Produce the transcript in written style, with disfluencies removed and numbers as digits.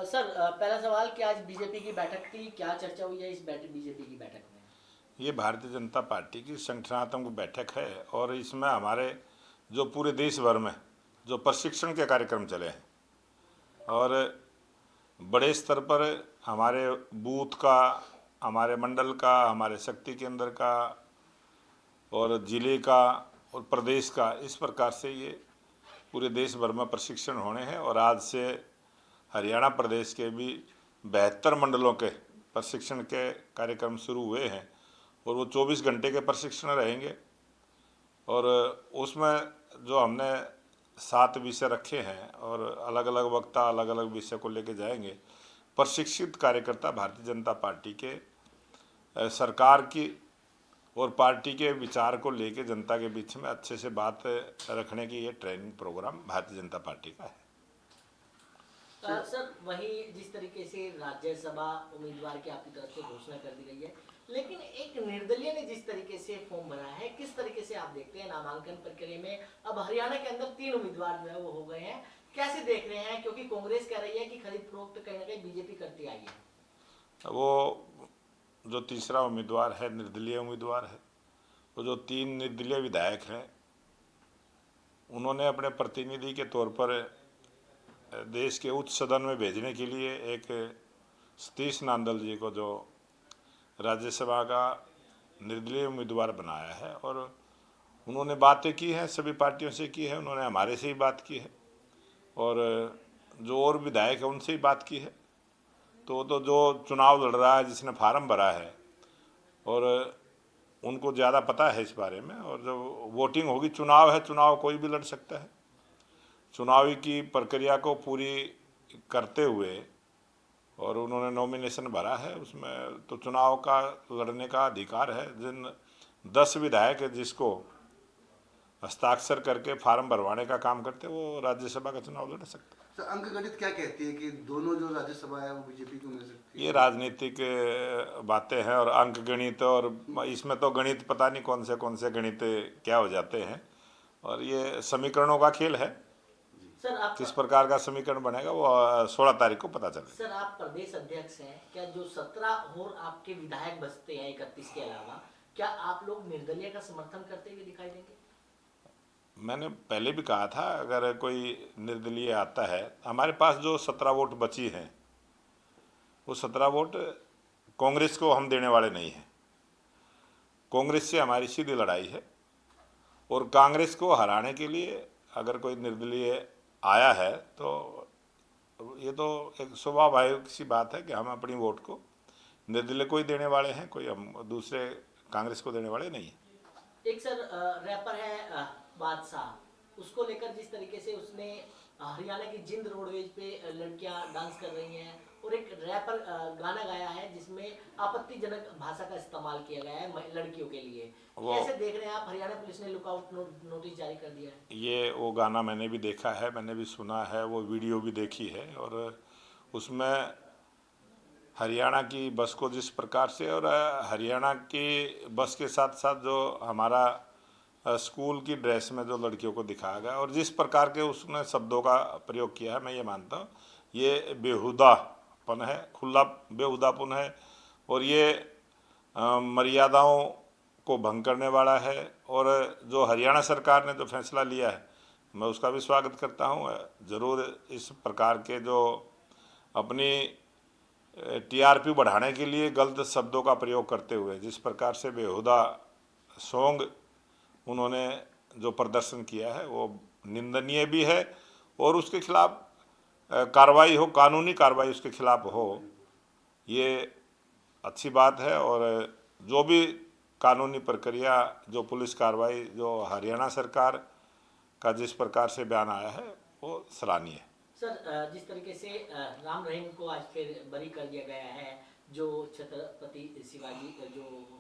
Sir, पहला सवाल कि आज बीजेपी की बैठक थी, क्या चर्चा हुई है इस बीजेपी की बैठक में? ये भारतीय जनता पार्टी की संगठनात्मक बैठक है और इसमें हमारे जो पूरे देश भर में जो प्रशिक्षण के कार्यक्रम चले हैं और बड़े स्तर पर हमारे बूथ का, हमारे मंडल का, हमारे शक्ति केंद्र का और जिले का और प्रदेश का, इस प्रकार से ये पूरे देश भर में प्रशिक्षण होने हैं। और आज से हरियाणा प्रदेश के भी 72 मंडलों के प्रशिक्षण के कार्यक्रम शुरू हुए हैं और वो 24 घंटे के प्रशिक्षण रहेंगे। और उसमें जो हमने 7 विषय रखे हैं और अलग अलग वक्ता अलग अलग विषय को लेके जाएंगे। प्रशिक्षित कार्यकर्ता भारतीय जनता पार्टी के सरकार की और पार्टी के विचार को लेके जनता के बीच में अच्छे से बात रखने की ये training programme Bharatiya Janata party का है। सर, वही जिस तरीके से राज्यसभा उम्मीदवार की आपकी तरफ से घोषणा कर दी गई है, लेकिन एक निर्दलीय ने जिस तरीके से फॉर्म भरा है, किस तरीके से आप देखते हैं नामांकन प्रक्रिया में? अब हरियाणा के अंदर 3 उम्मीदवार जो है वो हो गए हैं, कैसे देख रहे हैं? क्योंकि कांग्रेस कह रही है कि खरीद फरोख्त कहीं ना कहीं बीजेपी करती आई है। वो जो तीसरा उम्मीदवार है निर्दलीय उम्मीदवार है। वो जो 3 निर्दलीय विधायक हैं उन्होंने अपने प्रतिनिधि के तौर पर देश के उच्च सदन में भेजने के लिए एक सतीश नांदल जी को जो राज्यसभा का निर्दलीय उम्मीदवार बनाया है और उन्होंने बातें की हैं, सभी पार्टियों से की है, उन्होंने हमारे से ही बात की है और जो और विधायक है उनसे ही बात की है। तो जो चुनाव लड़ रहा है, जिसने फार्म भरा है और उनको ज़्यादा पता है इस बारे में। और जब वोटिंग होगी, चुनाव है, चुनाव कोई भी लड़ सकता है। चुनावी की प्रक्रिया को पूरी करते हुए और उन्होंने नॉमिनेशन भरा है, उसमें तो चुनाव का लड़ने का अधिकार है। जिन 10 विधायक है जिसको हस्ताक्षर करके फार्म भरवाने का काम करते हैं, वो राज्यसभा का चुनाव लड़ सकते हैं। सर, अंक गणित क्या कहती है कि दोनों जो राज्यसभा है वो बीजेपी को मिल सकती ये है? राजनीतिक बातें हैं और अंक गणित, और इसमें तो गणित पता नहीं कौन से गणित क्या हो जाते हैं और ये समीकरणों का खेल है। सर, आप किस प्रकार का समीकरण बनेगा वो 16 तारीख को पता चलेगा। सर, आप प्रदेश अध्यक्ष हैं, क्या जो 17 और आपके विधायक बचते हैं 31 के अलावा, क्या आप लोग निर्दलीय का समर्थन करते हुए दिखाई देंगे? मैंने पहले भी कहा था, अगर कोई निर्दलीय आता है, हमारे पास जो 17 वोट बची हैं वो 17 वोट कांग्रेस को हम देने वाले नहीं हैं। कांग्रेस से हमारी सीधी लड़ाई है और कांग्रेस को हराने के लिए अगर कोई निर्दलीय आया है तो ये तो एक स्वाभाविक सी बात है कि हम अपनी वोट को निर्दलीय को ही देने वाले हैं, कोई हम दूसरे कांग्रेस को देने वाले नहीं हैं। एक सर, रैपर है बादशाह, उसको लेकर जिस तरीके से उसने हरियाणा की जिंद रोडवेज पे लड़कियां डांस कर रही हैं और एक रैपर गाना गाया है जिसमें आपत्तिजनक भाषा का इस्तेमाल किया गया है लड़कियों के लिए। वो कैसे देख रहे हैं आप? हरियाणा पुलिस ने लुकआउट नोटिस जारी कर दिया है। ये वो गाना मैंने भी देखा है, मैंने भी सुना है, वो वीडियो भी देखी है और उसमें हरियाणा की बस को जिस प्रकार से और हरियाणा की बस के साथ साथ जो हमारा स्कूल की ड्रेस में जो लड़कियों को दिखाया गया और जिस प्रकार के उसने शब्दों का प्रयोग किया है, मैं ये मानता हूँ ये बेहुदापन है, खुला बेहुदापन है और ये मर्यादाओं को भंग करने वाला है। और जो हरियाणा सरकार ने जो फैसला लिया है मैं उसका भी स्वागत करता हूँ। ज़रूर इस प्रकार के जो अपनी टीआरपी बढ़ाने के लिए गलत शब्दों का प्रयोग करते हुए जिस प्रकार से बेहुदा सॉन्ग उन्होंने जो प्रदर्शन किया है वो निंदनीय भी है और उसके खिलाफ कार्रवाई हो, कानूनी कार्रवाई उसके खिलाफ हो, ये अच्छी बात है। और जो भी कानूनी प्रक्रिया, जो पुलिस कार्रवाई जो हरियाणा सरकार का जिस प्रकार से बयान आया है वो सराहनीय है। सर, जिस तरीके से राम रहीम को आज फिर बरी कर दिया गया है, जो छत्रपति शिवाजी जो